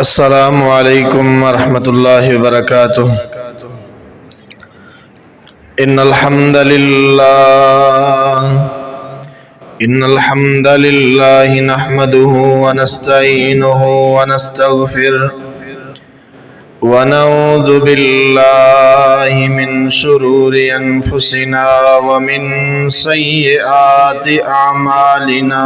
السلام علیکم ورحمۃ اللہ وبرکاتہ۔ ان الحمد للہ نحمده ونستعینه ونستغفره ونعوذ باللہ من شرور انفسنا ومن سیئات اعمالنا،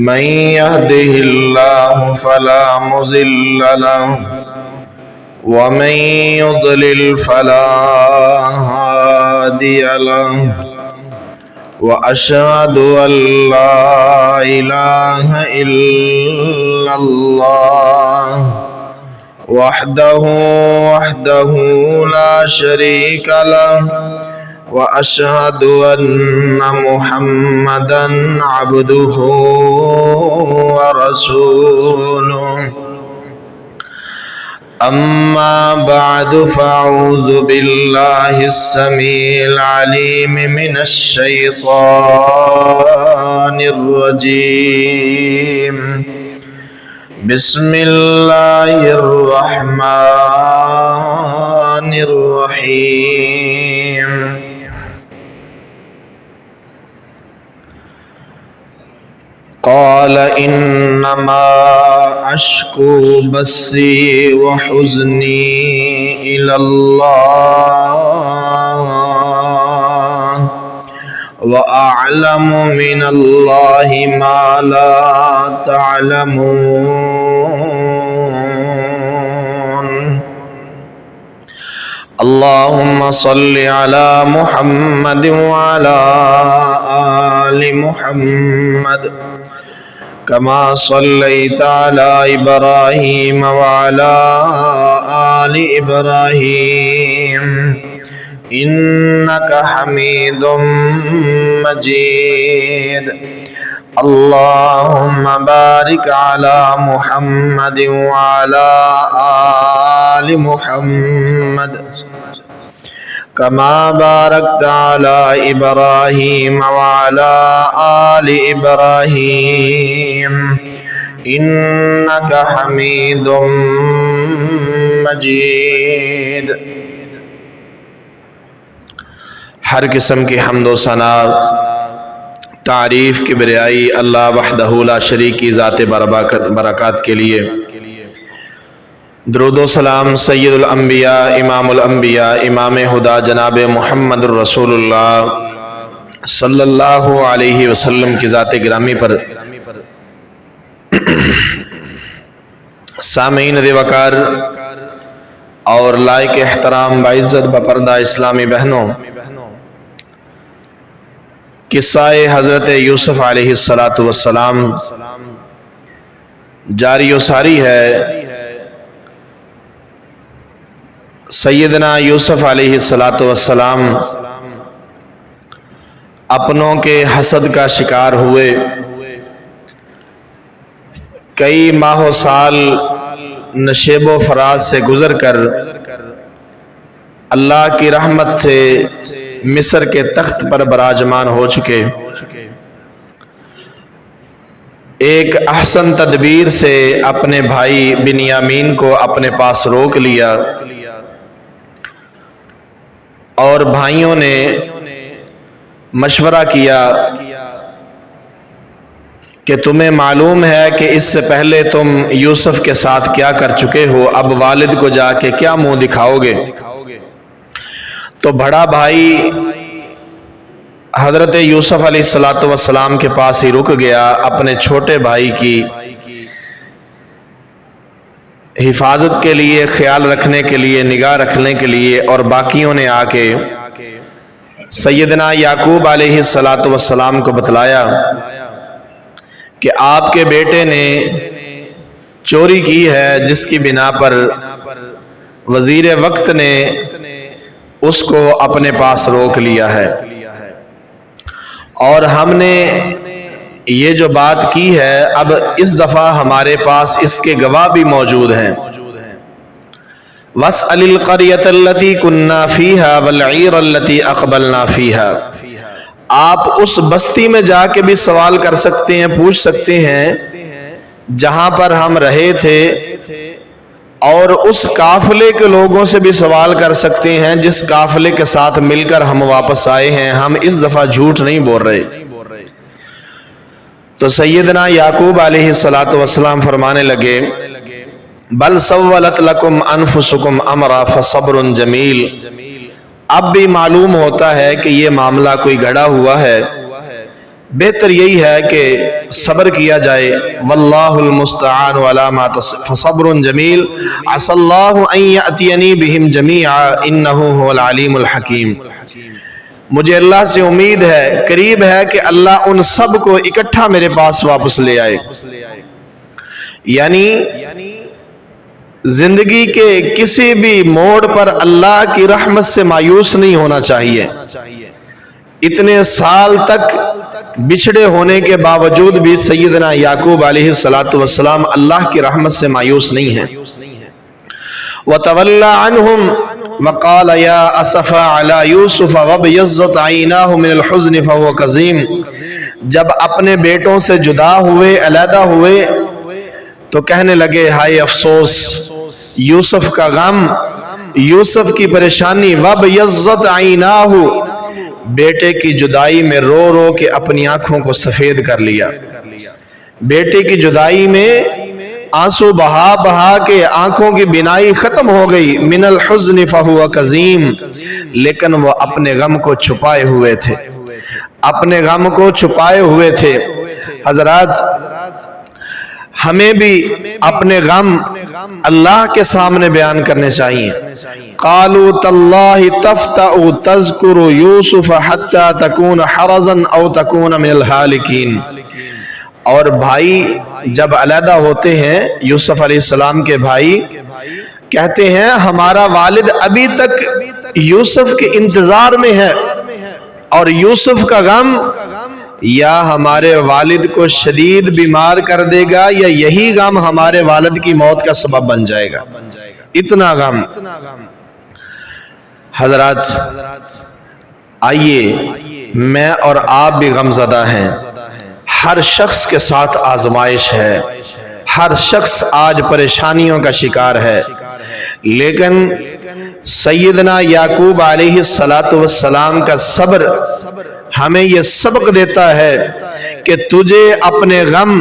من يهده الله فلا مضل له ومن يضلل فلا هادي له، وأشهد أن لا إله إلا الله وحده لا شريك له، وأشهد أن محمدًا عبده ورسوله، أما بعد فأعوذ بالله السميع العليم من الشيطان الرجيم، بسم الله الرحمن الرحيم۔ قال انما اشکو بثی وحزنی الی اللہ واعلم من اللہ ما لا تعلمون، اللهم صل على محمد وعلى آل محمد كما صليت على إبراهيم وعلى آل إبراهيم إنك حميد مجيد، اللهم بارك على محمد وعلى آل محمد كما باركت على إبراهيم وعلى آل إبراهيم إنك حميد مجيد۔ ہر قسم کی حمد و ثنا، تعریف، کبریائی اللہ وحدہ لا شریک کی ذات برکات کے لیے، درود و سلام سید الانبیاء امام الانبیاء امام ہدا جناب محمد الرسول اللہ صلی اللہ علیہ وسلم کی ذات گرامی پر۔ سامعین ذی وقار اور لائق احترام باعزت بپردہ اسلامی بہنوں، قصہ حضرت یوسف علیہ السلام جاری و ساری ہے۔ سیدنا یوسف علیہ السلام اپنوں کے حسد کا شکار ہوئے، کئی ماہ و سال نشیب و فراز سے گزر کر اللہ کی رحمت سے مصر کے تخت پر براجمان ہو چکے، ایک احسن تدبیر سے اپنے بھائی بنیامین کو اپنے پاس روک لیا، اور بھائیوں نے مشورہ کیا کہ تمہیں معلوم ہے کہ اس سے پہلے تم یوسف کے ساتھ کیا کر چکے ہو، اب والد کو جا کے کیا منہ دکھاؤ گے؟ تو بڑا بھائی حضرت یوسف علیہ السلام کے پاس ہی رک گیا، اپنے چھوٹے بھائی کی حفاظت کے لیے، خیال رکھنے کے لیے، نگاہ رکھنے کے لیے، اور باقیوں نے آ کے سیدنا یعقوب علیہ السلام کو بتلایا کہ آپ کے بیٹے نے چوری کی ہے، جس کی بنا پر وزیر وقت نے اس کو اپنے پاس روک لیا ہے، اور ہم نے یہ جو بات کی ہے اب اس دفعہ ہمارے پاس اس کے گواہ بھی موجود ہیں۔ وَاسْأَلِ الْقَرْيَةَ الَّتِي كُنَّا فِيهَا وَالْعِيرَ الَّتِي أَقْبَلْنَا فِيهَا، آپ اس بستی میں جا کے بھی سوال کر سکتے ہیں، پوچھ سکتے ہیں جہاں پر ہم رہے تھے، اور اس قافلے کے لوگوں سے بھی سوال کر سکتے ہیں جس قافلے کے ساتھ مل کر ہم واپس آئے ہیں، ہم اس دفعہ جھوٹ نہیں بول رہے۔ تو سیدنا یعقوب علیہ السلام فرمانے لگے بل سولت لکم انفسکم امرا فصبر جمیل، اب بھی معلوم ہوتا ہے کہ یہ معاملہ کوئی گڑا ہوا ہے، بہتر یہی ہے کہ صبر کیا جائے۔ واللہ المستعان علی ما فصبر جمیل عسى اللہ ان یأتینی بہم جمیعا انہ هو العلیم الحکیم، مجھے اللہ سے امید ہے، قریب ہے کہ اللہ ان سب کو اکٹھا میرے پاس واپس لے آئے۔ یعنی زندگی کے کسی بھی موڑ پر اللہ کی رحمت سے مایوس نہیں ہونا چاہیے۔ اتنے سال تک بچھڑے ہونے کے باوجود بھی سیدنا یعقوب علیہ السلام اللہ کی رحمت سے مایوس نہیں ہیں۔ وَتَوَلَّى عَنْهُمْ وَقَالَ يَا أَسَفَا عَلَى يُوسُفَ وَابْيَضَّتْ عَيْنَاهُ مِنَ الْحُزْنِ فَهُوَ كَظِيمٌ، جب اپنے بیٹوں سے جدا ہوئے، علیحدہ ہوئے، تو کہنے لگے ہائے افسوس، یوسف کا غم، یوسف کی پریشانی۔ وَابْيَضَّتْ عَيْنَاهُ، بیٹے کی جدائی میں رو رو کے اپنی آنکھوں کو سفید کر لیا، بیٹے کی جدائی میں آنسو بہا بہا کے آنکھوں کی بینائی ختم ہو گئی۔ من الحزن فہو کظیم، لیکن وہ اپنے غم کو چھپائے ہوئے تھے، اپنے غم کو چھپائے ہوئے تھے۔ حضرات، ہمیں بھی اپنے غم اللہ کے سامنے بیان کرنے چاہیے۔ قالوا تاللہ تفتأ تذکر یوسف حتی تکون حرزا او تکون من الہالکین، اور بھائی جب علیحدہ ہوتے ہیں، یوسف علیہ السلام کے بھائی کہتے ہیں ہمارا والد ابھی تک یوسف کے انتظار میں ہے، اور یوسف کا غم یا ہمارے والد کو شدید بیمار کر دے گا، یا یہی غم ہمارے والد کی موت کا سبب بن جائے گا، اتنا غم۔ حضرات آئیے، میں اور آپ بھی غم زدہ ہیں، ہر شخص کے ساتھ آزمائش ہے، ہر شخص آج پریشانیوں کا شکار ہے، لیکن سیدنا یعقوب علیہ السلام کا صبر ہمیں یہ سبق دیتا ہے کہ تجھے اپنے غم،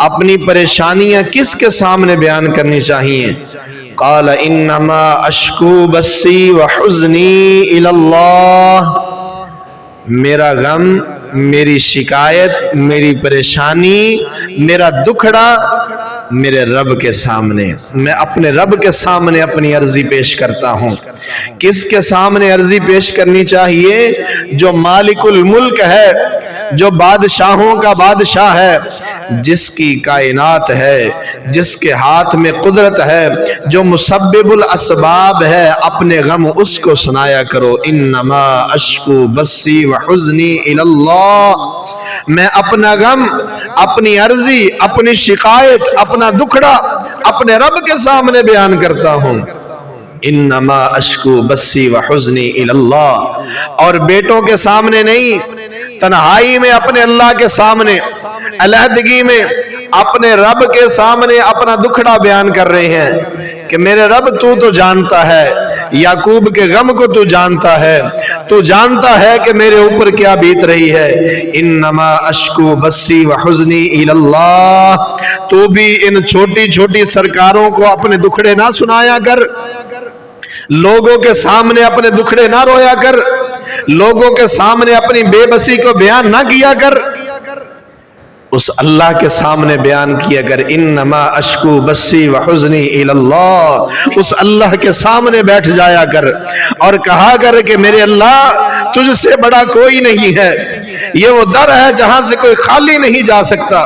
اپنی پریشانیاں کس کے سامنے بیان کرنی چاہیے۔ قال انما اشکو بثی وحزنی الی اللہ، میرا غم، میری شکایت، میری پریشانی، میرا دکھڑا میرے رب کے سامنے، میں اپنے رب کے سامنے اپنی عرضی پیش کرتا ہوں۔ کس کے سامنے عرضی پیش کرنی چاہیے؟ جو مالک الملک ہے، جو بادشاہوں کا بادشاہ ہے، جس کی کائنات ہے، جس کے ہاتھ میں قدرت ہے، جو مسبب الاسباب ہے، اپنے غم اس کو سنایا کرو۔ انما اشکو بثی وحزنی الی اللہ، میں اپنا غم، اپنی عرضی، اپنی شکایت، اپنا دکھڑا اپنے رب کے سامنے بیان کرتا ہوں۔ انما اشکو بثی وحزنی الی اللہ، اور بیٹوں کے سامنے نہیں، تنہائی میں اپنے اللہ کے سامنے، علیحدگی میں اپنے رب کے سامنے اپنا دکھڑا بیان کر رہے ہیں کہ میرے رب تو جانتا ہے، یعقوب کے غم کو تو جانتا ہے، تو جانتا ہے کہ میرے اوپر کیا بیت رہی ہے۔ انما اشکو بثی وحزنی الی اللہ، تو بھی ان چھوٹی چھوٹی سرکاروں کو اپنے دکھڑے نہ سنایا کر، لوگوں کے سامنے اپنے دکھڑے نہ رویا کر، لوگوں کے سامنے اپنی بے بسی کو بیان نہ کیا کر، اس اللہ کے سامنے بیان کیا کر۔ انما اشکو بثی وحزنی الی اللہ، اس اللہ کے سامنے بیٹھ جایا کر اور کہا کر کہ میرے اللہ، تجھ سے بڑا کوئی نہیں ہے، یہ وہ در ہے جہاں سے کوئی خالی نہیں جا سکتا،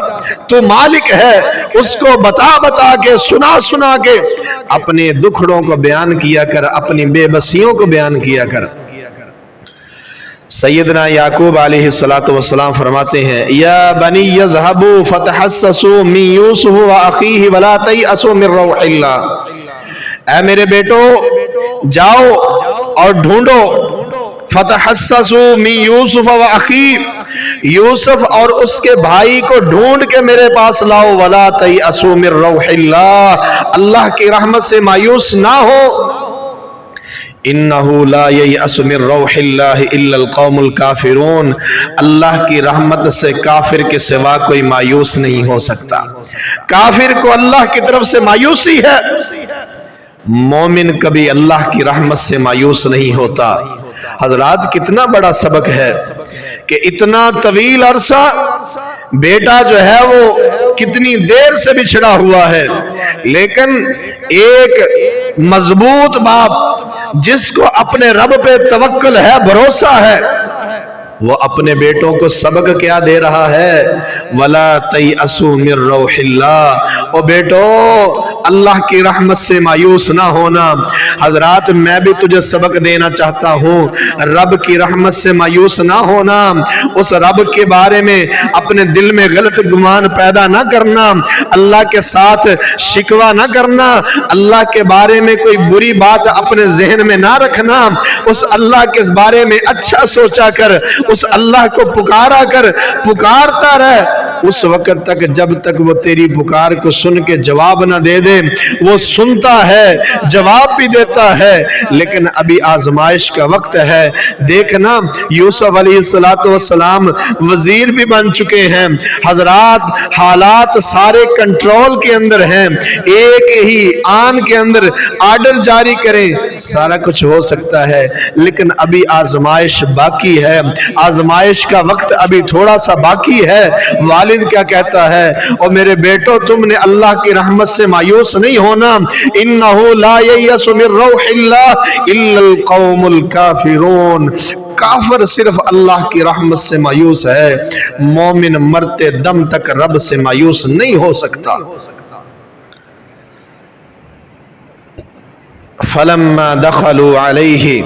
تو مالک ہے، اس کو بتا بتا کے، سنا سنا کے اپنے دکھڑوں کو بیان کیا کر، اپنی بے بسیوں کو بیان کیا کر۔ سیدنا یعقوب علیہ السلام فرماتے ہیں یا بنی اذهبوا فتحسسوا من یوسف واخیہ ولا تیأسوا من روح اللہ، اے میرے بیٹو جاؤ اور ڈھونڈو، فتحسسوا من یوسف و اخی، یوسف اور اس کے بھائی کو ڈھونڈ کے میرے پاس لاؤ، ولا تیأسوا من روح اللہ، اللہ کی رحمت سے مایوس نہ ہو، انہو لا ییأس من روح اللہ الا القوم الکافرون، اللہ کی رحمت سے کافر کے سوا کوئی مایوس نہیں ہو سکتا، کافر کو اللہ کی طرف سے مایوسی ہے، مومن کبھی اللہ کی رحمت سے مایوس نہیں ہوتا۔ حضرات کتنا بڑا سبق ہے کہ اتنا طویل عرصہ بیٹا جو ہے وہ کتنی دیر سے بچھڑا ہوا ہے، لیکن ایک مضبوط باپ جس کو اپنے رب پہ توکل ہے، بھروسہ ہے، وہ اپنے بیٹوں کو سبق کیا دے رہا ہے؟ وَلَا تَيْأَسُوا مِن رَوْحِ اللَّهِ، او بیٹو اللہ کی رحمت سے مایوس نہ ہونا۔ حضرات میں بھی تجھے سبق دینا چاہتا ہوں، رب کی رحمت سے مایوس نہ ہونا، اس رب کے بارے میں اپنے دل میں غلط گمان پیدا نہ کرنا، اللہ کے ساتھ شکوہ نہ کرنا، اللہ کے بارے میں کوئی بری بات اپنے ذہن میں نہ رکھنا، اس اللہ کے بارے میں اچھا سوچا کر، اس اللہ کو پکارا کر، پکارتا رہ اس وقت تک جب تک وہ تیری پکار کو سن کے جواب نہ دے دے۔ وہ سنتا ہے، جواب بھی دیتا ہے، لیکن ابھی آزمائش کا وقت ہے۔ دیکھنا یوسف علیہ السلام وزیر بھی بن چکے ہیں، حضرات حالات سارے کنٹرول کے اندر ہیں، ایک ہی آن کے اندر آرڈر جاری کریں سارا کچھ ہو سکتا ہے، لیکن ابھی آزمائش باقی ہے، آزمائش کا وقت ابھی تھوڑا سا باقی ہے۔ والد کیا کہتا ہے؟ اور میرے بیٹو تم نے اللہ کی رحمت سے مایوس نہیں ہونا، انہو لا ییأس من روح اللہ الا القوم الکافرون، کافر صرف اللہ کی رحمت سے مایوس ہے، مومن مرتے دم تک رب سے مایوس نہیں ہو سکتا۔ فلما دخلوا علیہ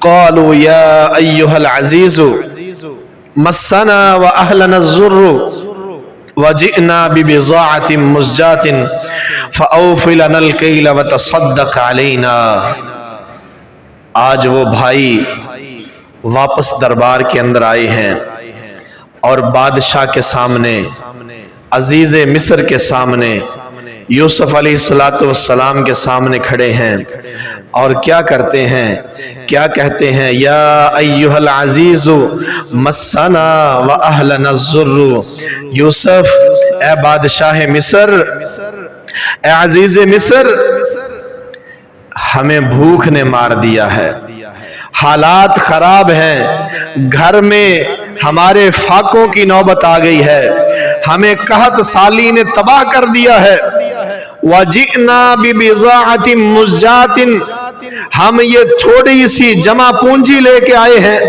قالوا یا ایہا العزیز مسنا واہلنا الضر وجئنا ببضاعة مزجاة فأوف لنا الكيل وتصدق علینا۔ آج وہ بھائی واپس دربار کے اندر آئے ہیں اور بادشاہ کے سامنے، عزیز مصر کے سامنے، یوسف علیہ السلام کے سامنے کھڑے ہیں، اور کیا کرتے ہیں؟ کیا کہتے ہیں؟ یا ایہا العزیز مسنا واہلنا الضر، یوسف اے بادشاہ مصر، اے عزیز مصر، ہمیں بھوک نے مار دیا ہے، حالات خراب ہیں، گھر میں ہمارے فاقوں کی نوبت آ گئی ہے، ہمیں قحط سالی نے تباہ کر دیا ہے، وَجِئْنَا بِبِضَاعَةٍ مُزْجَاةٍ، ہم یہ تھوڑی سی جمع پونجی لے کے آئے ہیں،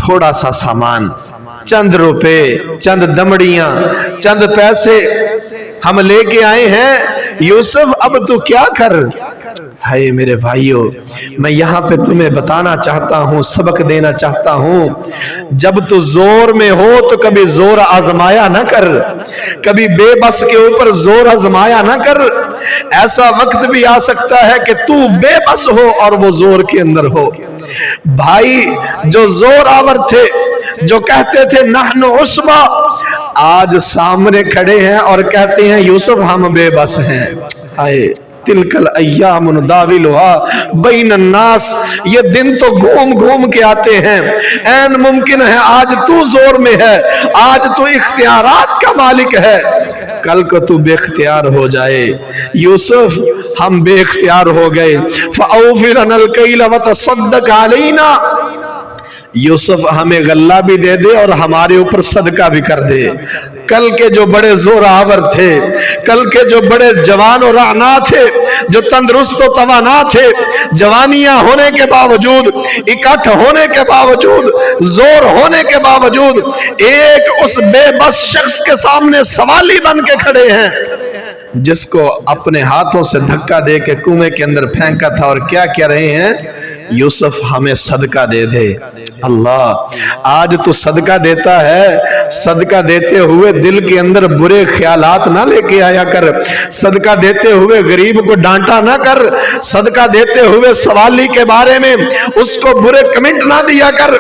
تھوڑا سا سامان، چند روپے، چند دمڑیاں، چند پیسے ہم لے کے آئے ہیں۔ یوسف اب تو کیا کر؟ ہائے میرے بھائیو، میں یہاں پہ تمہیں بتانا چاہتا ہوں، سبق دینا چاہتا ہوں، جب تو زور میں ہو تو کبھی زور آزمایا نہ کر، کبھی بے بس کے اوپر زور آزمایا نہ کر، ایسا وقت بھی آ سکتا ہے کہ تو بے بس ہو اور وہ زور کے اندر ہو۔ بھائی جو زور آور تھے، جو کہتے تھے نحن عصبہ، آج سامنے کھڑے ہیں اور کہتے ہیں یوسف ہم بے بس ہیں۔ آئے تلک الایام نداولها بین الناس، یہ دن تو گھوم گھوم کے آتے ہیں، این ممکن ہے آج تو زور میں ہے، آج تو اختیارات کا مالک ہے، کل کو تو بے اختیار ہو جائے۔ یوسف ہم بے اختیار ہو گئے، فَأَوْفِ لَنَا الْكَيْلَ وَتَصَدَّقْ عَلَيْنَا، یوسف ہمیں غلہ بھی دے دے اور ہمارے اوپر صدقہ بھی کر دے۔ کل کے جو بڑے زور آور تھے، کل کے جو بڑے جوان و رعنا تھے، جو تندرست و توانا تھے، جوانیاں ہونے کے باوجود، اکٹھ ہونے کے باوجود، زور ہونے کے باوجود، ایک اس بے بس شخص کے سامنے سوالی بن کے کھڑے ہیں۔ جس کو اپنے ہاتھوں سے دھکا دے کے کنویں کے اندر پھینکا تھا، اور کیا کہہ رہے ہیں؟ یوسف ہمیں صدقہ دے دے۔ اللہ، آج تو صدقہ دیتا ہے، صدقہ دیتے ہوئے دل کے اندر برے خیالات نہ لے کے آیا کر، صدقہ دیتے ہوئے غریب کو ڈانٹا نہ کر، صدقہ دیتے ہوئے سوالی کے بارے میں اس کو برے کمنٹ نہ دیا کر۔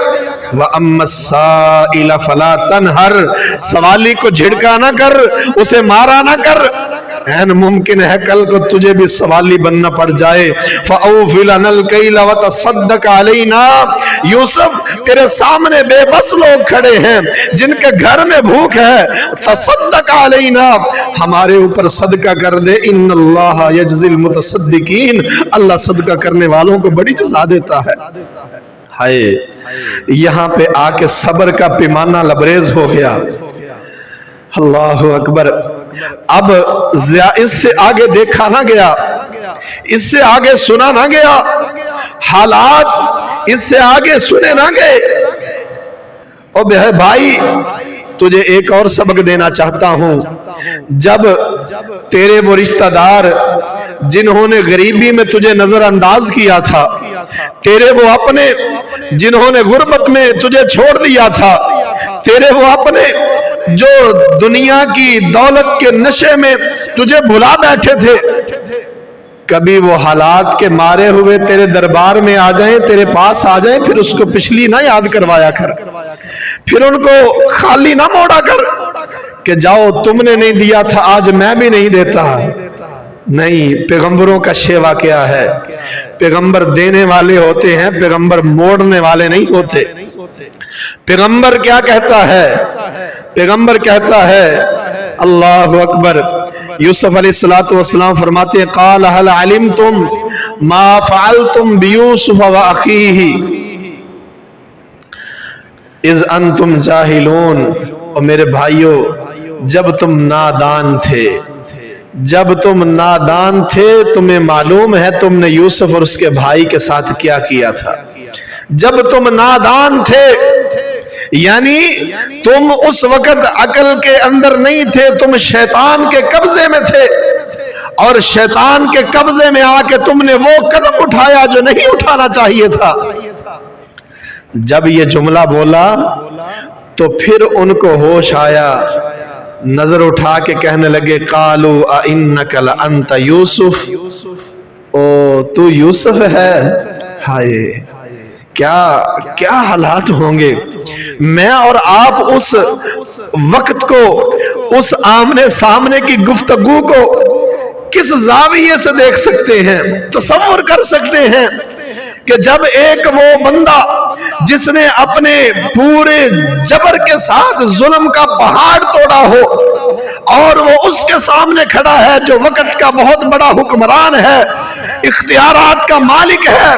وَأَمَّا السَّائِلَ فَلَا تَنْهَرْ، سوالی کو جھڑکا نہ کر، اسے مارا نہ کر، این ممکن ہے کل کو تجھے بھی سوالی بننا پڑ جائے۔ فَأَوْفِ لَنَا الْكَيْلَ وَتَصَدَّقْ عَلَيْنَا، یوسف تیرے سامنے بے بس لوگ کھڑے ہیں جن کے گھر میں بھوک ہے، تصدق علینا، ہمارے اوپر صدقہ کر دے۔ ان اللہ یجزی المتصدقین، اللہ صدقہ کرنے والوں کو بڑی جزا دیتا ہے۔ ہائے، یہاں پہ آ کے صبر کا پیمانہ لبریز ہو گیا۔ اللہ اکبر۔ اب اس سے آگے دیکھا نہ گیا، اس سے آگے سنا نہ گیا، حالات اس سے آگے سنے نہ گئے۔ او بھائی، تجھے ایک اور سبق دینا چاہتا ہوں۔ جب تیرے وہ رشتہ دار جنہوں نے غریبی میں تجھے نظر انداز کیا تھا، تیرے وہ اپنے جنہوں نے غربت میں تجھے چھوڑ دیا تھا، تیرے وہ اپنے جو دنیا کی دولت کے نشے میں تجھے بھلا بیٹھے تھے، کبھی وہ حالات کے مارے ہوئے تیرے دربار میں آ جائیں، تیرے پاس آ جائیں، پھر اس کو پچھلی نہ یاد کروایا کر، پھر ان کو خالی نہ موڑا کر کہ جاؤ تم نے نہیں دیا تھا آج میں بھی نہیں دیتا۔ نہیں، پیغمبروں کا شیوا کیا ہے؟ پیغمبر دینے والے ہوتے ہیں، پیغمبر موڑنے والے نہیں ہوتے۔ پیغمبر کیا کہتا ہے؟ پیغمبر کہتا ہے، اللہ اکبر، یوسف علیہ السلام فرماتے ہیں، قال هل علمتم ما فعلتم بیوسف واخیہ اذ انتم جاہلون۔ اور میرے بھائیو، جب تم نادان تھے، جب تم نادان تھے، تمہیں معلوم ہے تم نے یوسف اور اس کے بھائی کے ساتھ کیا کیا تھا۔ جب تم نادان تھے، یعنی تم اس وقت عقل کے اندر نہیں تھے، تم شیطان کے قبضے میں تھے، اور شیطان کے قبضے میں آ کے تم نے وہ قدم اٹھایا جو نہیں اٹھانا چاہیے تھا۔ جب یہ جملہ بولا تو پھر ان کو ہوش آیا، نظر اٹھا کے کہنے لگے، قالوا اِنَّكَ لَأَنْتَ یوسف، او تو یوسف ہے۔ ہائے، کیا حالات ہوں گے۔ میں اور آپ اس وقت کو، اس آمنے سامنے کی گفتگو کو کس زاویے سے دیکھ سکتے ہیں، تصور کر سکتے ہیں کہ جب ایک وہ بندہ جس نے اپنے پورے جبر کے ساتھ ظلم کا پہاڑ توڑا ہو، اور وہ اس کے سامنے کھڑا ہے جو وقت کا بہت بڑا حکمران ہے، اختیارات کا مالک ہے،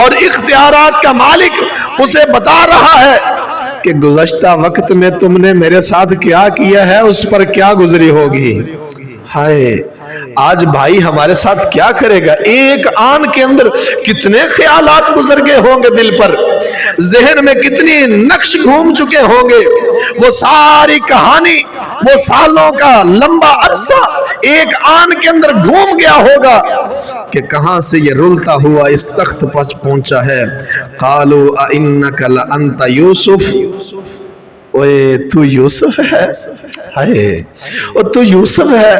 اور اختیارات کا مالک اسے بتا رہا ہے کہ گزشتہ وقت میں تم نے میرے ساتھ کیا کیا ہے، اس پر کیا گزری ہوگی۔ ہائے، آج بھائی ہمارے ساتھ کیا کرے گا؟ ایک آن کے اندر کتنے خیالات گزر گئے ہوں گے دل پر، ذہن میں کتنی نقش گھوم چکے ہوں گے، وہ ساری کہانی، وہ سالوں کا لمبا عرصہ ایک آن کے اندر گھوم گیا ہوگا کہ کہاں سے یہ رلتا ہوا اس تخت پر پہنچا ہے۔ قالوا اِنَّكَ لَأَنْتَ یوسف، اوے تو یوسف ہے؟ ہائے، او تو یوسف ہے؟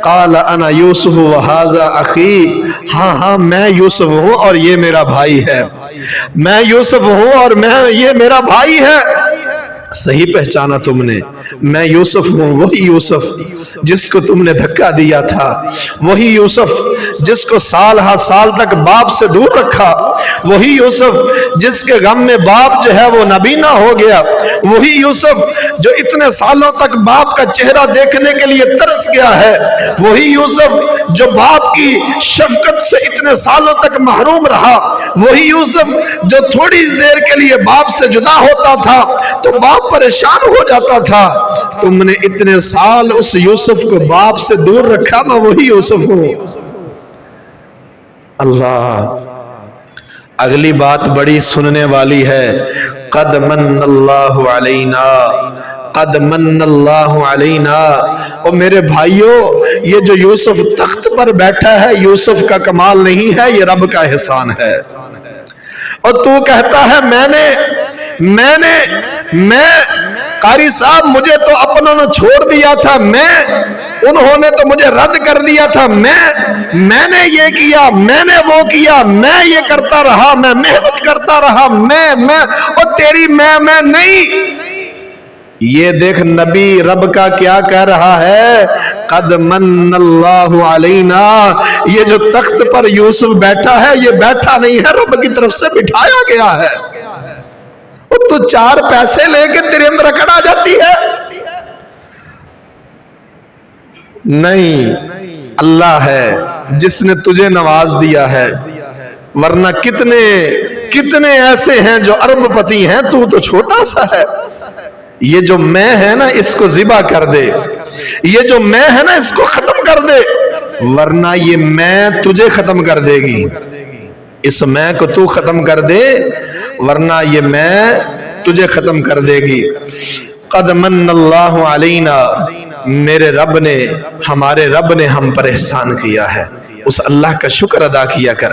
قال انا یوسف وہذا اخی، ہاں میں یوسف ہوں اور یہ میرا بھائی ہے، میں یوسف ہوں اور یہ میرا بھائی ہے۔ صحیح پہچانا تم نے، میں یوسف ہوں، وہی یوسف جس کو تم نے دھکا دیا تھا، وہی یوسف جس کو سال ہا سال تک باپ سے دور رکھا، وہی یوسف جس کے غم میں باپ جو ہے وہ نابینا ہو گیا، وہی یوسف جو اتنے سالوں تک باپ کا چہرہ دیکھنے کے لیے ترس گیا ہے، وہی یوسف جو باپ کی شفقت سے اتنے سالوں تک محروم رہا، وہی یوسف جو تھوڑی دیر کے لیے باپ سے جدا ہوتا تھا تو باپ پریشان ہو جاتا تھا۔ تم نے اتنے سال اس یوسف کو باپ سے دور رکھا، میں وہی یوسف ہوں۔ اللہ، اگلی بات بڑی سننے والی ہے۔ قد من اللہ علینا، قد من اللہ علینا۔ اور میرے بھائیوں، یہ جو یوسف تخت پر بیٹھا ہے یوسف کا کمال نہیں ہے، یہ رب کا احسان ہے۔ اور تو کہتا ہے میں قاری صاحب مجھے تو اپنوں نے چھوڑ دیا تھا، انہوں نے تو مجھے رد کر دیا تھا، میں نے یہ کیا، میں نے وہ کیا، میں یہ کرتا رہا، میں محنت کرتا رہا، میں اور تیری میں نہیں۔ یہ دیکھ نبی رب کا کیا کہہ رہا ہے، قد من اللہ علینا۔ یہ جو تخت پر یوسف بیٹھا ہے یہ بیٹھا نہیں ہے، رب کی طرف سے بٹھایا گیا ہے۔ تو 4 پیسے لے کے تیرے اندر اکڑ آ جاتی ہے؟ نہیں، اللہ ہے جس نے تجھے نواز دیا ہے، ورنہ کتنے ایسے ہیں جو ارب پتی ہیں، تو چھوٹا سا ہے۔ یہ جو میں ہے نا اس کو ذبح کر دے، یہ جو میں ہے نا اس کو ختم کر دے، ورنہ یہ میں تجھے ختم کر دے گی۔ اس میں کو تو ختم کر دے ورنہ یہ میں تجھے ختم کر دے گی۔ قد من اللہ علینا، میرے رب نے، ہمارے رب نے ہم پر احسان کیا ہے، اس اللہ کا شکر ادا کیا کر۔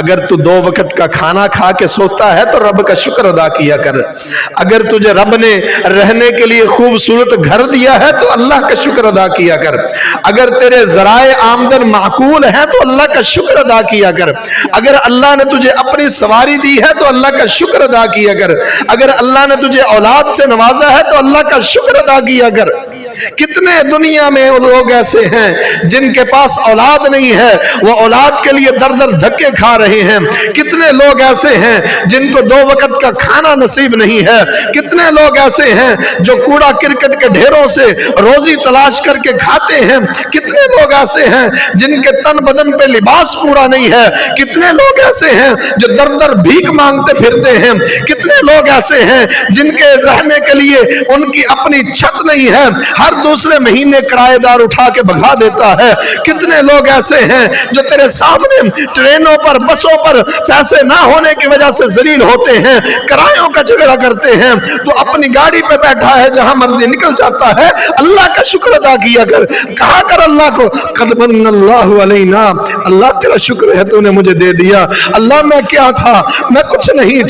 اگر تو 2 وقت کا کھانا کھا کے سوتا ہے تو رب کا شکر ادا کیا کر۔ اگر تجھے رب نے رہنے کے لیے خوبصورت گھر دیا ہے تو اللہ کا شکر ادا کیا کر۔ اگر تیرے ذرائع آمدن معقول ہیں تو اللہ کا شکر ادا کیا کر۔ اگر اللہ نے تجھے اپنی سواری دی ہے تو اللہ کا شکر ادا کیا کر۔ اگر اللہ نے تجھے اولاد سے نوازا ہے تو اللہ کا شکر ادا کیا کر۔ کتنے دنیا میں لوگ ایسے ہیں جن کے پاس اولاد نہیں ہے، وہ اولاد کے لیے در در دھکے کھا رہے ہیں۔ کتنے لوگ ایسے ہیں جن کو 2 وقت کا کھانا نصیب نہیں ہے۔ کتنے لوگ ایسے ہیں جو کوڑا کرکٹ کے ڈھیروں سے روزی تلاش کر کے کھاتے ہیں۔ کتنے لوگ ایسے ہیں جن کے تن بدن پہ لباس پورا نہیں ہے۔ کتنے لوگ ایسے ہیں جو در در بھیک مانگتے پھرتے ہیں۔ کتنے لوگ ایسے ہیں جن کے رہنے کے لیے ان کی اپنی چھت نہیں ہے، ہر دوسرے مہینے کرایہ دار اٹھا کے بھگا دیتا ہے۔ کتنے لوگ ایسے ہیں جو تیرے سامنے ٹرینوں پر بسوں پر پیسے نہ ہونے کی وجہ سے ذلیل ہوتے ہیں، کرایوں کا جھگڑا کرتے ہیں، تو اپنی گاڑی پہ بیٹھا ہے جہاں مرضی نکل جاتا ہے۔ اللہ کا شکر ادا کیا کر، کہا کر اللہ کو قد من اللہ علینا، اللہ تیرا شکر ہے تو نے مجھے دے دیا۔ اللہ میں کیا تھا، میں کچھ نہیں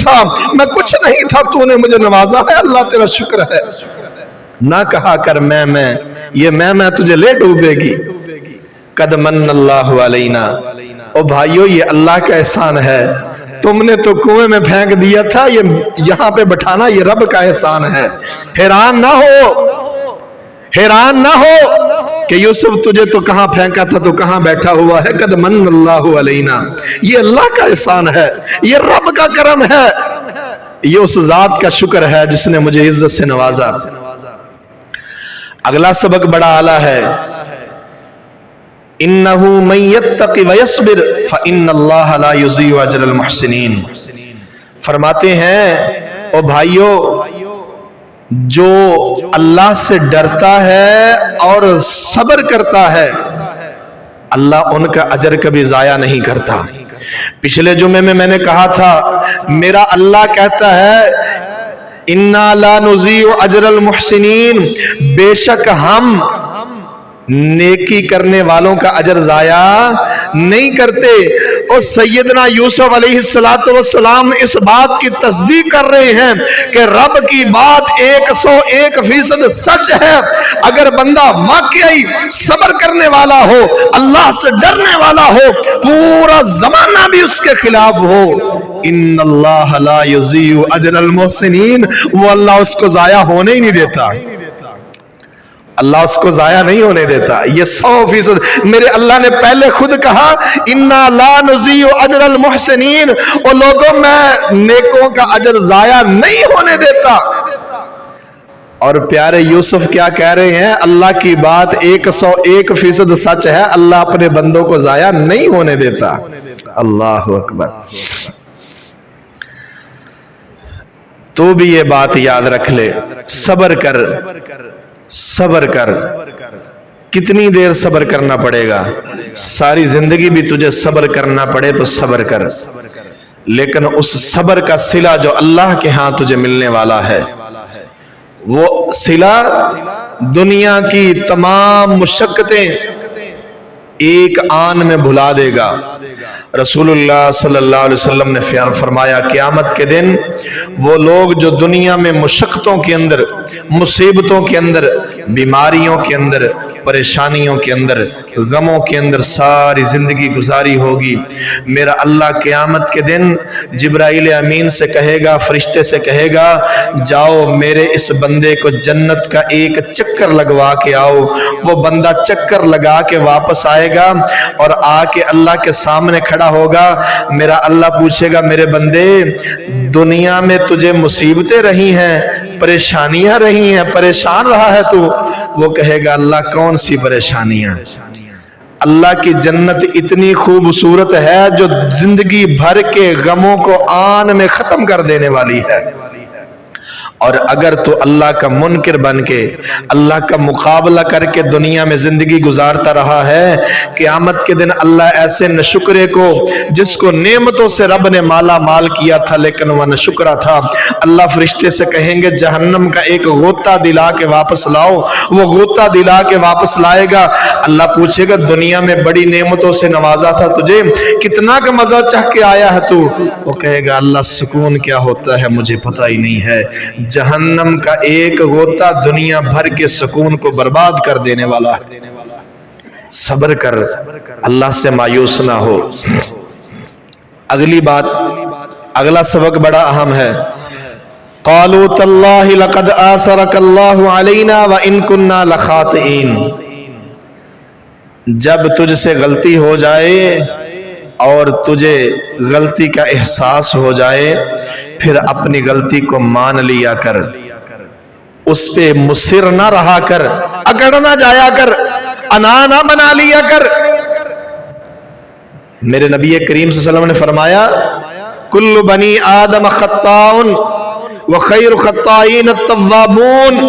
تھا، تو نے مجھے نوازا ہے، اللہ تیرا شکر ہے۔ نہ کہا کر میں یہ میں تجھے لے ڈوبے گی۔ قد من اللہ علینا، او بھائیو یہ اللہ کا احسان ہے۔ تم نے تو کنویں میں پھینک دیا تھا، یہ یہاں پہ بٹھانا یہ رب کا احسان ہے۔ حیران نہ ہو کہ یوسف تجھے تو کہاں پھینکا تھا تو کہاں بیٹھا ہوا ہے۔ قد من اللہ علینا، یہ اللہ کا احسان ہے، یہ رب کا کرم ہے، یہ اس ذات کا شکر ہے جس نے مجھے عزت سے نوازا۔ اگلا سبق بڑا اعلیٰ ہے، انہو من یتق ویصبر فإن اللہ لا یضیع اجر المحسنین۔ فرماتے ہیں او بھائیو، جو اللہ سے ڈرتا ہے اور صبر کرتا ہے اللہ ان کا اجر کبھی ضائع نہیں کرتا۔ پچھلے جمعے میں نے کہا تھا میرا اللہ کہتا ہے اِنَّا لَا نُضِيعُ أَجْرَ الْمُحْسِنِينَ، بے شک ہم نیکی کرنے والوں کا اجر ضائع نہیں کرتے۔ اور سیدنا یوسف علیہ السلام اس بات کی تصدیق کر رہے ہیں کہ رب کی بات 101% سچ ہے۔ اگر بندہ واقعی صبر کرنے والا ہو، اللہ سے ڈرنے والا ہو، پورا زمانہ بھی اس کے خلاف ہو، ان اللہ لا یضیع اجر المحسنین، وہ اللہ اس کو ضائع ہونے ہی نہیں دیتا۔ اللہ اس کو ضائع نہیں ہونے دیتا۔ یہ 100% میرے اللہ نے پہلے خود کہا اِنَّا لَا نُضِيعُ أَجْرَ الْمُحْسِنِينَ، اور لوگوں میں نیکوں کا اجر ضائع نہیں ہونے دیتا۔ اور پیارے یوسف کیا کہہ رہے ہیں، اللہ کی بات 101% سچ ہے، اللہ اپنے بندوں کو ضائع نہیں ہونے دیتا۔ اللہ اکبر۔ تو بھی یہ بات یاد رکھ لے، صبر کر، صبر کر۔ کتنی دیر صبر کرنا پڑے گا؟ ساری زندگی بھی تجھے صبر کرنا پڑے تو صبر کر، لیکن اس صبر کا صلہ جو اللہ کے ہاں تجھے ملنے والا ہے وہ صلہ دنیا کی تمام مشقتیں ایک آن میں بھلا دے گا۔ رسول اللہ صلی اللہ علیہ وسلم نے فرمایا قیامت کے دن وہ لوگ جو دنیا میں مشقتوں کے اندر، مصیبتوں کے اندر، بیماریوں کے اندر، پریشانیوں کے اندر، غموں کے اندر ساری زندگی گزاری ہوگی، میرا اللہ قیامت کے دن جبرائیل امین سے کہے گا، فرشتے سے کہے گا جاؤ میرے اس بندے کو جنت کا ایک چکر لگوا کے آؤ۔ وہ بندہ چکر لگا کے واپس آئے گا اور آ کے اللہ کے سامنے کھڑا ہوگا۔ میرا اللہ پوچھے گا میرے بندے دنیا میں تجھے مصیبتیں رہی ہیں، پریشانیاں رہی ہیں، پریشان رہا ہے تو؟ وہ کہے گا اللہ کون سی پریشانیاں؟ اللہ کی جنت اتنی خوبصورت ہے جو زندگی بھر کے غموں کو آن میں ختم کر دینے والی ہے۔ اور اگر تو اللہ کا منکر بن کے، اللہ کا مقابلہ کر کے دنیا میں زندگی گزارتا رہا ہے، قیامت کے دن اللہ ایسے نشکرے کو، جس کو نعمتوں سے رب نے مالا مال کیا تھا لیکن وہ نشکرہ تھا، اللہ فرشتے سے کہیں گے جہنم کا ایک غوطہ دلا کے واپس لاؤ۔ وہ غوطہ دلا کے واپس لائے گا۔ اللہ پوچھے گا دنیا میں بڑی نعمتوں سے نوازا تھا تجھے، کتنا کا مزہ چکھ کے آیا ہے تو؟ وہ کہے گا اللہ سکون کیا ہوتا ہے مجھے پتہ ہی نہیں ہے۔ جہنم کا ایک غوطہ دنیا بھر کے سکون کو برباد کر دینے والا ہے۔ صبر کر، اللہ سے مایوس نہ ہو۔ اگلی بات، اگلا سبق بڑا اہم ہے۔ قالوا تاللہ لقد آثرک اللہ علینا وان کنا لخاطئین۔ جب تجھ سے غلطی ہو جائے اور تجھے غلطی کا احساس ہو جائے، پھر اپنی غلطی کو مان لیا کر، اس پہ مصر نہ رہا کر، اکڑ نہ جایا کر، انا نہ بنا لیا کر۔ میرے نبی کریم صلی اللہ علیہ وسلم نے فرمایا کل بنی آدم خطاؤن وخیر خطائین التوابون۔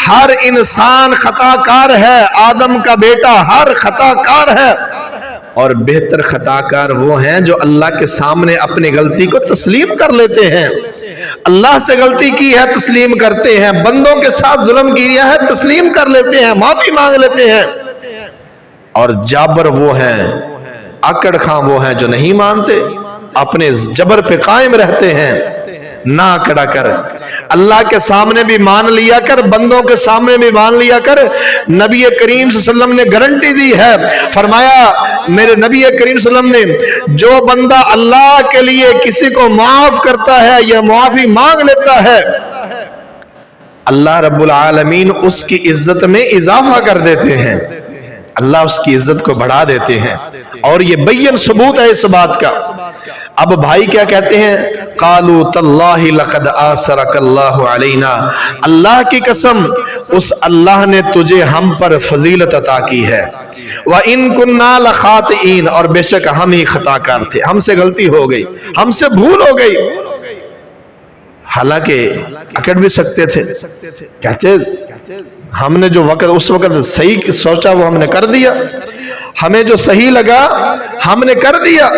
ہر انسان خطا کار ہے، آدم کا بیٹا ہر خطا کار ہے، اور بہتر خطا کار وہ ہیں جو اللہ کے سامنے اپنی غلطی کو تسلیم کر لیتے ہیں۔ اللہ سے غلطی کی ہے تسلیم کرتے ہیں، بندوں کے ساتھ ظلم کیا ہے تسلیم کر لیتے ہیں، معافی مانگ لیتے ہیں۔ اور جابر وہ ہیں، اکڑ خاں وہ ہیں جو نہیں مانتے، اپنے جبر پہ قائم رہتے ہیں۔ نہ اکڑا کر، اللہ کے سامنے بھی مان لیا کر، بندوں کے سامنے بھی مان لیا کر۔ نبی کریم صلی اللہ علیہ وسلم نے گارنٹی دی ہے، فرمایا میرے نبی کریم صلی اللہ علیہ وسلم نے جو بندہ اللہ کے لیے کسی کو معاف کرتا ہے یا معافی مانگ لیتا ہے، اللہ رب العالمین اس کی عزت میں اضافہ کر دیتے ہیں، اللہ اس کی عزت کو بڑھا دیتے ہیں، اور یہ بین ثبوت ہے اس بات کا۔ اب بھائی کیا کہتے ہیں؟ قالوا تاللہ لقد آثرک اللہ علینا، اللہ کی قسم اس اللہ نے تجھے ہم پر فضیلت عطا کی ہے، وَإِن كُنَّا لَخَاطِئِينَ، اور بے شک ہم ہی خطا کار تھے، ہم سے غلطی ہو گئی، ہم سے بھول ہو گئی۔ حالانکہ اکڑ بھی سکتے تھے، کہتے ہم نے جو وقت اس وقت صحیح سوچا وہ ہم نے کر دیا، ہمیں جو صحیح لگا ہم نے کر دیا،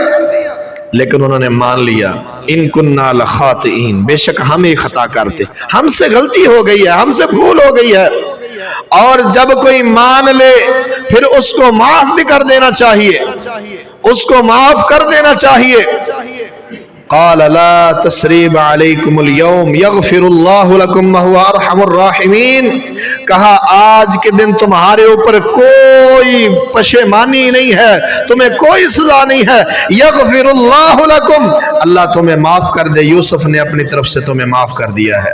لیکن انہوں نے مان لیا ان کننا لخاطئین، بے شک ہم ہی خطا کار تھے، ہم سے غلطی ہو گئی ہے، ہم سے بھول ہو گئی ہے۔ اور جب کوئی مان لے پھر اس کو معاف بھی کر دینا چاہیے، اس کو معاف کر دینا چاہیے۔ قال لا تسریب علیکم اليوم یغفر اللہ لکم وہو ارحم الراحمین، کہا آج کے دن تمہارے اوپر کوئی پشیمانی نہیں ہے، تمہیں کوئی سزا نہیں ہے، یغفر اللہ لکم، اللہ تمہیں معاف کر دے۔ یوسف نے اپنی طرف سے تمہیں معاف کر دیا ہے،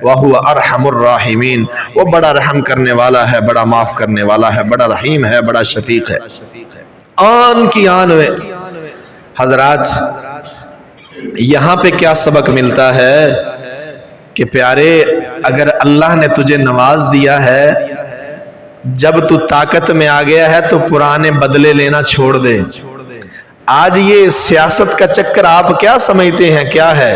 وہو ارحم الراحمین، وہ بڑا رحم کرنے والا ہے، بڑا معاف کرنے والا ہے، بڑا رحیم ہے، بڑا شفیق ہے۔ آن کی آن میں حضرات یہاں پہ کیا سبق ملتا ہے کہ پیارے اگر اللہ نے تجھے نواز دیا ہے، جب تو طاقت میں آ گیا ہے تو پرانے بدلے لینا چھوڑ دے۔ آج یہ سیاست کا چکر آپ کیا سمجھتے ہیں کیا ہے؟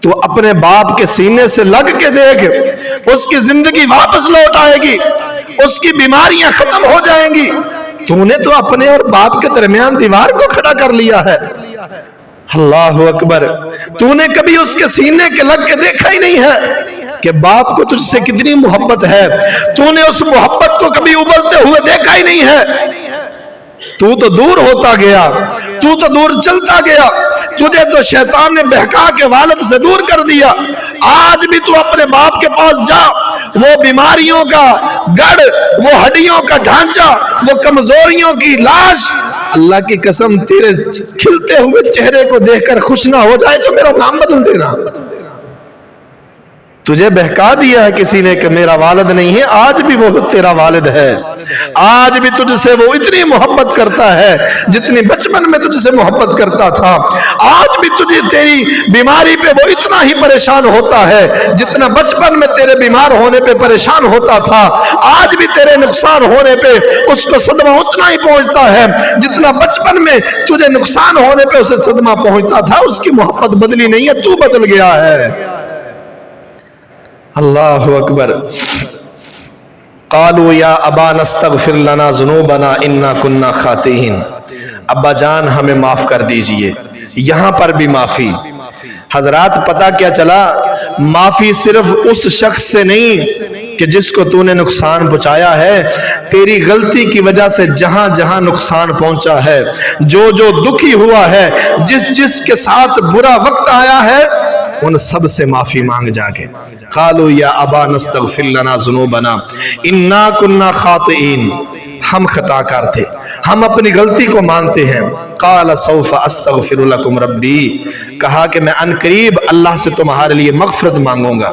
تو اپنے باپ کے سینے سے لگ کے دیکھ، اس کی زندگی واپس لوٹ آئے گی، اس کی بیماریاں ختم ہو جائیں گی۔ تو نے تو اپنے اور باپ کے درمیان دیوار کو کھڑا کر لیا ہے۔ اللہ اکبر، تو نے کبھی اس کے سینے کے لگ کے دیکھا ہی نہیں ہے کہ باپ کو تجھ سے کتنی محبت ہے۔ تو نے اس محبت کو کبھی ابلتے ہوئے دیکھا ہی نہیں ہے۔ تو دور ہوتا گیا، تو دور چلتا گیا، تجھے تو شیطان نے بہکا کے والد سے دور کر دیا۔ آج بھی تو اپنے باپ کے پاس جا، وہ بیماریوں کا گڑھ، وہ ہڈیوں کا ڈھانچہ، وہ کمزوریوں کی لاش، اللہ کی قسم تیرے کھلتے ہوئے چہرے کو دیکھ کر خوش نہ ہو جائے تو میرا نام بدل دینا۔ تجھے بہکا دیا ہے کسی نے کہ میرا والد نہیں ہے، آج بھی وہ تیرا والد ہے۔ آج بھی تجھ سے وہ اتنی محبت کرتا ہے جتنی بچپن میں تجھ سے محبت کرتا تھا۔ آج بھی تجھے تیری بیماری پہ وہ اتنا ہی پریشان ہوتا ہے جتنا بچپن میں تیرے بیمار ہونے پہ پریشان ہوتا تھا۔ آج بھی تیرے نقصان ہونے پہ اس کو صدمہ اتنا ہی پہنچتا ہے جتنا بچپن میں تجھے نقصان ہونے پہ اسے صدمہ پہنچتا تھا۔ اس کی محبت بدلی نہیں ہے، تو بدل گیا ہے۔ اللہ اکبر۔ قالوا یا ابانا استغفر لنا ذنوبنا انا كنا خاطئین، ابا جان ہمیں معاف کر دیجئے۔ یہاں پر بھی معافی۔ حضرات پتہ کیا چلا، معافی صرف اس شخص سے نہیں کہ جس کو تو نے نقصان پہنچایا ہے، تیری غلطی کی وجہ سے جہاں جہاں نقصان پہنچا ہے، جو جو دکھی ہوا ہے، جس جس کے ساتھ برا وقت آیا ہے، ان سب سے معافی مانگ جا کے۔ قالوا یا ابانا استغفر لنا ذنوبنا انا كنا خاطئین، ہم خطا کار تھے، ہم اپنی غلطی کو مانتے ہیں۔ قال سوف استغفر لكم ربی، کہا کہ میں عنقریب اللہ سے تمہارے لیے مغفرت مانگوں گا،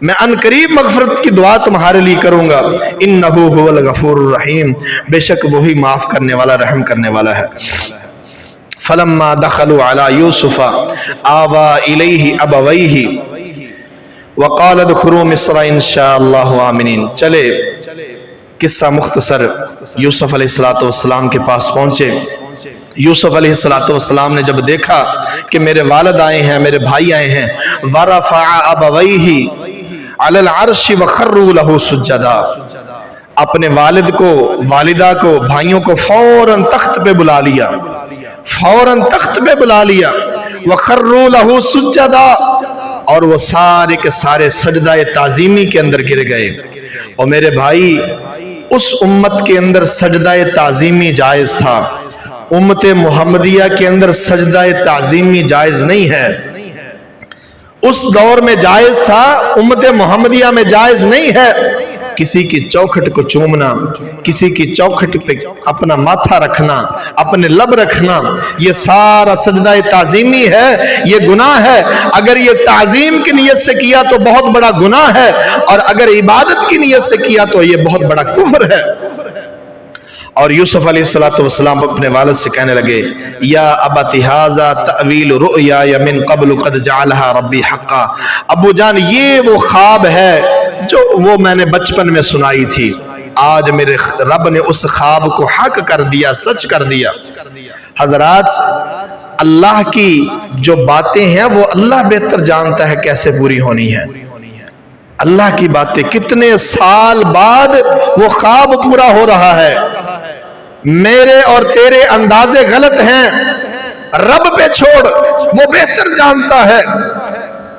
میں عنقریب مغفرت کی دعا تمہارے لیے کروں گا۔ انہ هو الغفور الرحیم، بے شک وہی معاف کرنے والا، رحم کرنے والا ہے۔ فلما دخلوا على يوسف آوى إليه أبويه وقال ادخلوا مصر إن شاء الله آمنين۔ چلے قصہ مختصر، یوسف علیہ السلام کے پاس پہنچے۔ یوسف علیہ السلام نے جب دیکھا کہ میرے والد آئے ہیں، میرے بھائی آئے ہیں، ورفع أبويه على العرش وخروا له سجدا، اپنے والد کو، والدہ کو، بھائیوں کو فوراً تخت پہ بلا لیا، فوراً تخت پہ بلا لیا۔ وَخَرُّوا لَهُ سُجَّدًا، اور وہ سارے کے سارے سجدہ تعظیمی کے اندر گر گئے۔ اور میرے بھائی، اس امت کے اندر سجدہ تعظیمی جائز تھا، امت محمدیہ کے اندر سجدہ تعظیمی جائز نہیں ہے۔ اس دور میں جائز تھا، امت محمدیہ میں جائز نہیں ہے۔ کسی کی چوکھٹ کو چومنا، کسی کی چوکھٹ پہ اپنا ماتھا رکھنا، اپنے لب رکھنا، یہ سارا سجدہ تعظیمی ہے، یہ گناہ ہے۔ اگر یہ تعظیم کی نیت سے کیا تو بہت بڑا گناہ ہے، اور اگر عبادت کی نیت سے کیا تو یہ بہت بڑا کفر ہے۔ اور یوسف علیہ السلام اپنے والد سے کہنے لگے، یا ابت ھذا تأویل رؤیایا من قبل قد جعلها ربی حقا، ابو جان یہ وہ خواب ہے جو وہ میں نے بچپن میں سنائی تھی، آج میرے رب نے اس خواب کو حق کر دیا، سچ کر دیا۔ حضرات، اللہ کی جو باتیں ہیں وہ اللہ بہتر جانتا ہے کیسے پوری ہونی ہے۔ اللہ کی باتیں کتنے سال بعد وہ خواب پورا ہو رہا ہے۔ میرے اور تیرے اندازے غلط ہیں، رب پہ چھوڑ، وہ بہتر جانتا ہے۔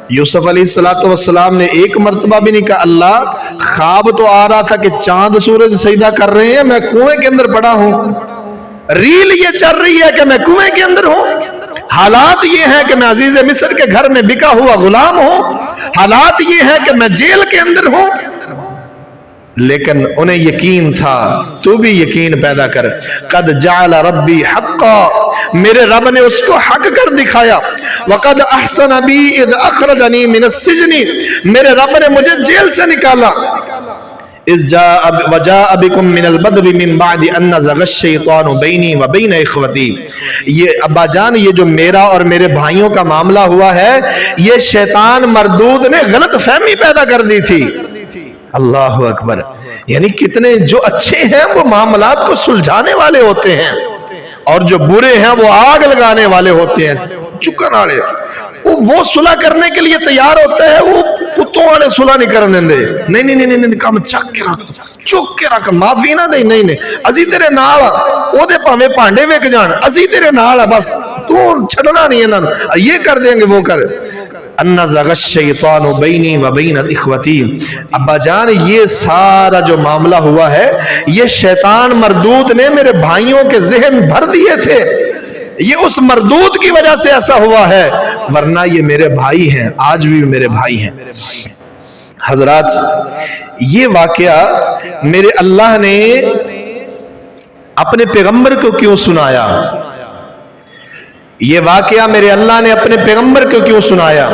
یوسف علیہ السلام نے ایک مرتبہ بھی نہیں کہا اللہ خواب تو آ رہا تھا کہ چاند سورج سجدہ کر رہے ہیں، میں کنویں کے اندر پڑا ہوں، ریل یہ چل رہی ہے کہ میں کنویں کے اندر ہوں، حالات یہ ہیں کہ میں عزیز مصر کے گھر میں بکا ہوا غلام ہوں، حالات یہ ہیں کہ میں جیل کے اندر ہوں۔ لیکن انہیں یقین تھا، تو بھی یقین پیدا کر، قد جعل ربی حقا، میرے رب نے اس کو حق کر دکھایا۔ وقد احسن بی اذ اخرجنی من السجن، میرے رب نے مجھے جیل سے نکالا۔ وجاء بكم من البدو من بعد ان نزغ الشیطان بینی وبین اخوتی، یہ ابا جان یہ جو میرا اور میرے بھائیوں کا معاملہ ہوا ہے، یہ شیطان مردود نے غلط فہمی پیدا کر دی تھی۔ اللہ اکبر، یعنی کتنے جو اچھے ہیں وہ معاملات کو سلجھانے والے ہوتے ہیں، اور جو برے ہیں وہ آگ لگانے والے ہوتے ہیں، چکن آڑے۔ وہ صلح کرنے کے لیے تیار ہوتا ہے, وہ کتوں والے صلح نہیں کرنے دیں. نہیں نہیں نہیں نہیں, کام چک کے رکھ, چک کے رکھ, معافی نہ دے. نہیں نہیں, اسی تیرے نال, وہ دے پاویں بھانڈے وک جان, اسی تیرے نال ہے, بس تو چھڑنا نہیں انہاں, یہ کر دیں گے وہ کر. انزغ الشیطان بینی و بین اخوتی. ابا جان یہ سارا جو معاملہ ہوا ہے یہ شیطان مردود نے میرے بھائیوں کے ذہن بھر دیے تھے, یہ اس مردود کی وجہ سے ایسا ہوا ہے, ورنہ یہ میرے بھائی ہیں, آج بھی میرے بھائی ہیں. حضرات یہ واقعہ میرے اللہ نے اپنے پیغمبر کو کیوں سنایا؟ یہ واقعہ میرے اللہ نے اپنے پیغمبر کو کیوں سنایا؟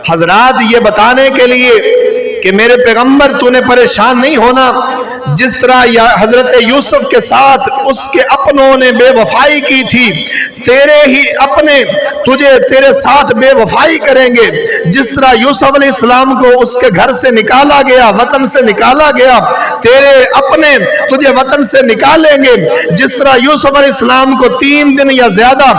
حضرات یہ بتانے کے لیے کہ میرے پیغمبر تو نے پریشان نہیں ہونا. جس طرح حضرت یوسف کے ساتھ اس کے اپنوں نے بے وفائی کی تھی, تیرے ہی اپنے تجھے تیرے ساتھ بے وفائی کریں گے. جس طرح یوسف علیہ السلام کو اس کے گھر سے نکالا گیا, وطن سے نکالا گیا, تیرے اپنے تجھے وطن سے نکالیں گے. جس طرح یوسف علیہ السلام کو 3 دن یا زیادہ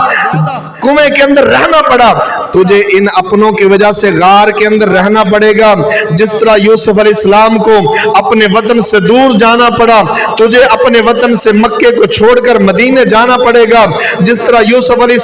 کنویں کے اندر رہنا پڑا, تجھے ان اپنوں کی وجہ سے غار کے اندر رہنا پڑے گا. جس طرح یوسف علیہ السلام کو اپنے وطن سے دور جانا پڑا, تجھے اپنے وطن سے مکے کو چھوڑ کر مدینے جانا پڑے گا. جس طرح یوسف علیہ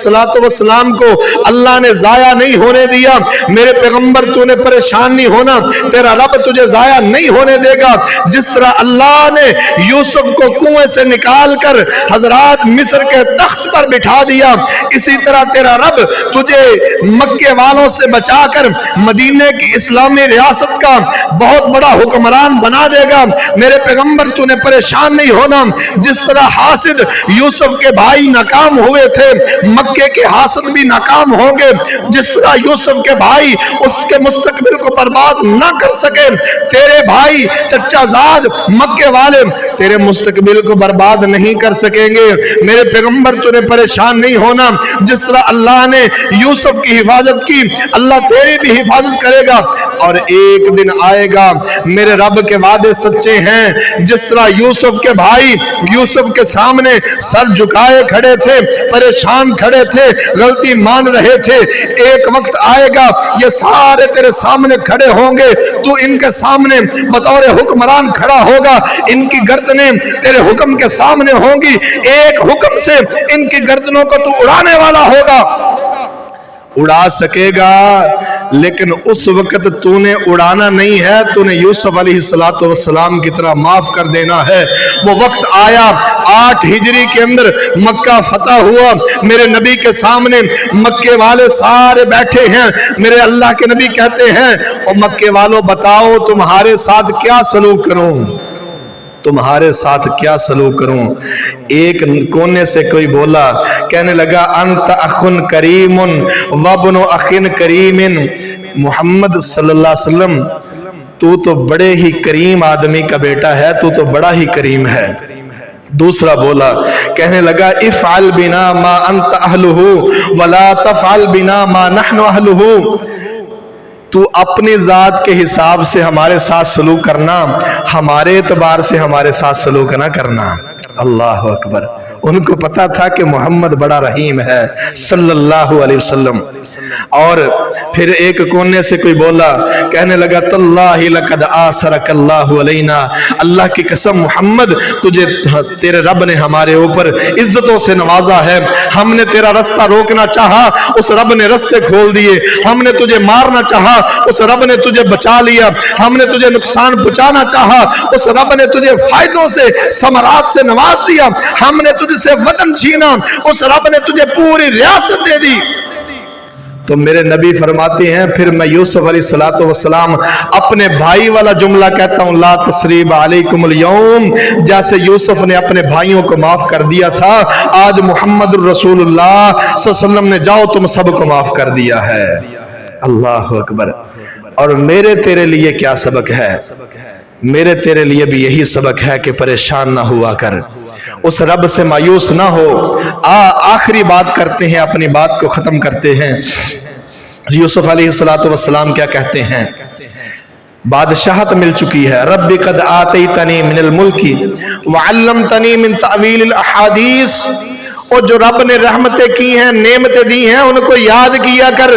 السلام کو اللہ نے ضائع نہیں ہونے دیا, میرے پیغمبر تو نے پریشان نہیں ہونا, تیرا رب تجھے ضائع نہیں ہونے دے گا. جس طرح اللہ نے یوسف کو کنویں سے نکال کر حضرات مصر کے تخت پر بٹھا دیا, اسی طرح تیرا رب تجھے مکے والوں سے بچا کر مدینے کی اسلامی ریاست کا بہت بڑا حکمران بنا دے گا. میرے پیغمبر تو نے پریشان نہیں ہونا. جس طرح حاسد یوسف کے بھائی ناکام ہوئے تھے, مکے کے حاسد بھی ناکام ہوں گے. جس طرح یوسف کے بھائی اس کے مستقبل کو برباد نہ کر سکے, تیرے بھائی چچا زاد مکے والے تیرے مستقبل کو برباد نہیں کر سکیں گے. میرے پیغمبر تو نے پریشان نہیں ہونا. جس طرح اللہ نے یوسف کی حفاظت کی, اللہ تیری بھی حفاظت کرے گا. اور ایک دن آئے گا, میرے رب کے وعدے سچے ہیں. جس طرح یوسف کے بھائی یوسف کے سامنے سر جھکائے کھڑے تھے, پریشان کھڑے تھے, غلطی مان رہے تھے, ایک وقت آئے گا یہ سارے تیرے سامنے کھڑے ہوں گے, تو ان کے سامنے بطور حکمران کھڑا ہوگا, ان کی گردنیں تیرے حکم کے سامنے ہوں گی, ایک حکم سے ان کی گردنوں کو تو اڑانے والا ہوگا. اڑا سکے گا, لیکن اس وقت تو نے اڑانا نہیں ہے, تو نے یوسف علیہ السلام کی طرح معاف کر دینا ہے. وہ وقت آیا 8 ہجری کے اندر مکہ فتح ہوا, میرے نبی کے سامنے مکے والے سارے بیٹھے ہیں. میرے اللہ کے نبی کہتے ہیں, او مکے والوں بتاؤ تمہارے ساتھ کیا سلوک کروں, تمہارے ساتھ کیا سلوک کروں. ایک کونے سے کوئی بولا, کہنے لگا انت اخن کریم وابن اخن کریم. محمد صلی اللہ علیہ وسلم تو بڑے ہی کریم آدمی کا بیٹا ہے, تو بڑا ہی کریم ہے. دوسرا بولا, کہنے لگا افعل بنا ما انت اہلہ ولا تفعل بنا ما نحن اہلہ. تو اپنی ذات کے حساب سے ہمارے ساتھ سلوک کرنا, ہمارے اعتبار سے ہمارے ساتھ سلوک نہ کرنا. اللہ اکبر. ان کو پتا تھا کہ محمد بڑا رحیم ہے صلی اللہ علیہ وسلم. اور پھر ایک کونے سے کوئی بولا, کہنے لگا تاللہ لقد آثرک اللہ علینا. اللہ کی قسم محمد تجھے تیرے رب نے ہمارے اوپر عزتوں سے نوازا ہے. ہم نے تیرا رستہ روکنا چاہا, اس رب نے رستے کھول دیے. ہم نے تجھے مارنا چاہا, اس رب نے تجھے بچا لیا. ہم نے تجھے نقصان پہنچانا چاہا, اس رب نے تجھے فائدوں سے ثمرات سے نواز دیا. ہم نے تجھے سے وطن چھینا, اس رب نے تجھے پوری ریاست دے دی. تو میرے نبی فرماتے ہیں, پھر میں یوسف علیہ السلام اپنے بھائی والا جملہ کہتا ہوں, لا تثریب علیکم اليوم. جیسے یوسف نے اپنے بھائیوں کو معاف کر دیا تھا, آج محمد الرسول اللہ صلی اللہ علیہ وسلم نے جاؤ تم سب کو معاف کر دیا ہے. اللہ اکبر. اور میرے تیرے لیے کیا سبق ہے؟ میرے تیرے لیے بھی یہی سبق ہے کہ پریشان نہ ہوا کر, اس رب سے مایوس نہ ہو. آخری بات کرتے ہیں, اپنی بات کو ختم کرتے ہیں. یوسف علیہ السلام کیا کہتے ہیں؟ بادشاہت مل چکی ہے. رب قد آتیتنی من الملک وعلمتنی من تعویل الاحادیث. اور جو رب نے رحمتیں کی ہیں, نعمتیں دی ہیں, ان کو یاد کیا کر.